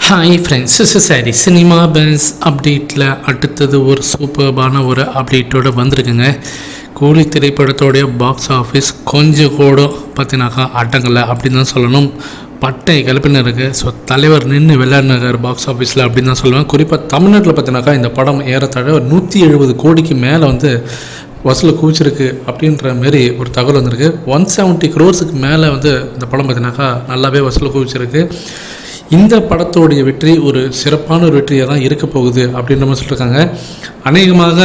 Hi friends, சரி cinema பேன்ஸ் அப்டேட்டில் அடுத்தது ஒரு சூப்பர்பான ஒரு அப்டேட்டோடு வந்திருக்குங்க. கூலி திரைப்படத்தோடைய பாக்ஸ் ஆஃபீஸ் கொஞ்சம் கூட பார்த்தினாக்கா அடங்கலை அப்படின்னு தான் சொல்லணும். பட்டை கிளப்பின்னு இருக்குது. ஸோ தலைவர் நின்று விளையாடினார் பாக்ஸ் ஆஃபீஸில் அப்படின்னு தான் சொல்லுவேன். குறிப்பாக தமிழ்நாட்டில் பார்த்தினாக்கா இந்த படம் ஏறத்தாழ 170 கோடிக்கு மேலே வசூல் குவிச்சிருக்கு அப்படின்ற மாரி ஒரு தகவல் வந்திருக்கு. 170 crores மேலே இந்த படம் பார்த்தினாக்கா நல்லாவே வசூல் குவிச்சிருக்கு. இந்த படத்தோடைய வெற்றி ஒரு சிறப்பான ஒரு வெற்றியாக தான் இருக்க போகுது அப்படின்ற மாதிரி சொல்லியிருக்காங்க. அநேகமாக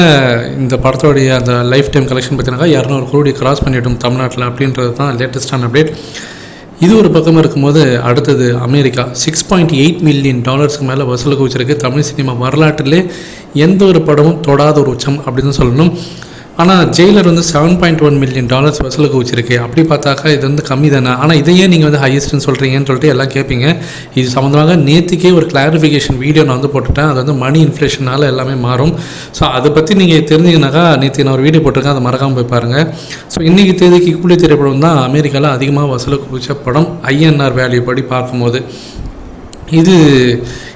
இந்த படத்தோடைய அந்த லைஃப் டைம் கலெக்ஷன் பார்த்தீங்கன்னாக்கா 200 கோடி கிராஸ் பண்ணிவிடும் தமிழ்நாட்டில் அப்படின்றது தான் லேட்டஸ்டான அப்டேட். இது ஒரு பக்கமாக இருக்கும்போது அடுத்தது அமெரிக்கா $6.8 மில்லியன் மேலே வசூல் குவிச்சிருக்கு. தமிழ் சினிமா வரலாற்றிலே எந்த ஒரு படமும் தொடாத ஒரு உச்சம் அப்படின்னு சொல்லணும். ஆனால் ஜெயிலர் $7.1 மில்லியன் வசூலுக்கு வச்சிருக்கு. அப்படி பார்த்தாக்கா இது கம்மி தானே. ஆனால் இதையே நீங்கள் ஹையஸ்ட்னு சொல்கிறீங்கன்னு சொல்லிட்டு எல்லாம் கேட்பீங்க. இது சம்மந்தமாக நேற்றுக்கே ஒரு கிளாரிஃபிகேஷன் வீடியோ நான் போட்டுட்டேன். அது மணி இன்ஃப்ளேஷனால் எல்லாமே மாறும். ஸோ அதை பற்றி நீங்கள் தெரிஞ்சிங்கனாக்கா நேற்று நான் ஒரு வீடியோ போட்டிருக்கேன், அதை மறக்காமல் போய் பாருங்கள். ஸோ இன்றைக்கி தேதிக்கு கூலி திரைப்படம் தான் அமெரிக்காவில் அதிகமாக வசூலுக்கு வச்ச படம் ஐஎன்ஆர் வேல்யூ படி பார்க்கும்போது. இது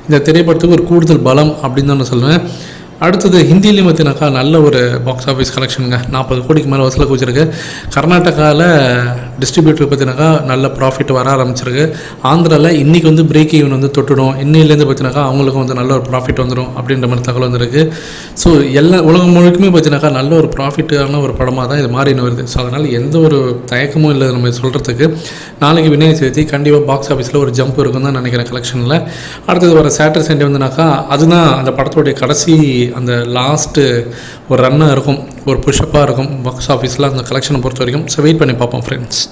இந்த திரைப்படத்துக்கு ஒரு கூடுதல் பலம் அப்படின்னு தான் நான் சொல்லுவேன். அடுத்தது ஹிந்திலையும் பார்த்தினாக்கா நல்ல ஒரு பாக்ஸ் ஆஃபீஸ் கலெக்ஷனுங்க. 40 கோடிக்கு மேலே வசூலுக்கு வச்சுருக்கு. கர்நாடகாவில் டிஸ்ட்ரிபியூட்டர் பார்த்தினாக்கா நல்ல ப்ராஃபிட் வர ஆரம்பிச்சிருக்கு. ஆந்திராவில் இன்றைக்கி பிரேக் ஈவன் தொட்டுடும். இன்னிலேருந்து பார்த்தினாக்கா அவங்களுக்கும் நல்ல ஒரு ப்ராஃபிட் வந்துடும் அப்படின்ற மாதிரி தகவல் வந்திருக்கு. ஸோ எல்லா உலகம் முழுக்குமே பார்த்தினாக்கா நல்ல ஒரு ப்ராஃபிட்டான ஒரு படமாக தான் இது மாறின்னு வருது. ஸோ அதனால் எந்த ஒரு தயக்கமும் இல்லை நம்ம சொல்கிறதுக்கு. நாளைக்கு விநாயகர் சதுர்த்தி கண்டிப்பாக பாக்ஸ் ஆஃபீஸில் ஒரு ஜம்ப் இருக்குன்னு தான் நினைக்கிறேன் கலெக்ஷனில். அடுத்தது வர சாட்டர்டே சண்டே அதுதான் அந்த படத்தோடைய கடைசி அந்த லாஸ்ட்டு ஒரு ரன்னாக இருக்கும், ஒரு புஷ்அப்பாக இருக்கும் பாக்ஸ் ஆஃபீஸில் அந்த கலெக்ஷனை பொறுத்த வரைக்கும். ஸோ வெயிட் பண்ணி பார்ப்போம் ஃப்ரெண்ட்ஸ்.